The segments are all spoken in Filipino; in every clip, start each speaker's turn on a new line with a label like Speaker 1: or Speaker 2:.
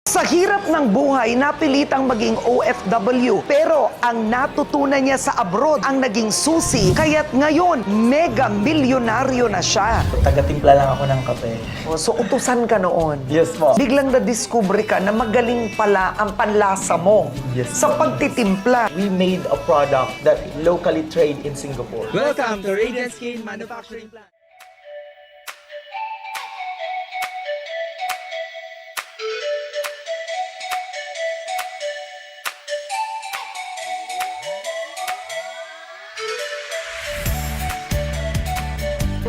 Speaker 1: Sa hirap ng buhay, napilitang maging OFW. Pero ang natutunan niya sa abroad ang naging susi, kaya't ngayon, mega milyonaryo na siya.
Speaker 2: Taga-timpla lang ako ng kape.
Speaker 1: So, utusan ka noon.
Speaker 2: Yes po.
Speaker 1: Biglang na-discover ka na magaling pala ang panlasa mo
Speaker 2: Yes,
Speaker 1: sa pagtitimpla.
Speaker 2: We made a product that locally trade in Singapore.
Speaker 3: Welcome to Radiant Skin Manufacturing Plant.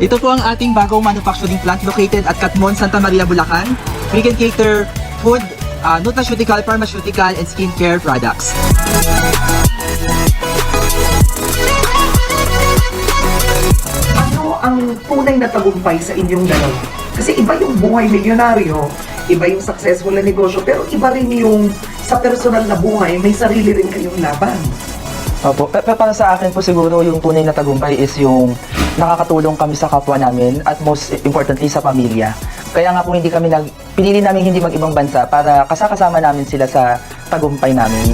Speaker 3: Ito po ang ating bagong manufacturing plant located at Catmon, Santa Maria, Bulacan. We can cater food, nutraceutical, pharmaceutical, and skincare products.
Speaker 1: Ano ang tunay na tagumpay sa inyong dalawa? Kasi iba yung buhay milyonaryo, iba yung successful na negosyo, pero iba rin yung sa personal na buhay, may sarili rin kayong laban.
Speaker 4: Opo. Pero para sa akin po siguro yung tunay na tagumpay is yung nakakatulong kami sa kapwa namin at most importantly sa pamilya. Kaya nga po pinili namin hindi mag-ibang bansa para kasama namin sila sa tagumpay namin.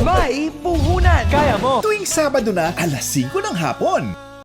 Speaker 1: May puhunan!
Speaker 3: Kaya mo!
Speaker 5: Tuwing Sabado na, alas 5 ng hapon.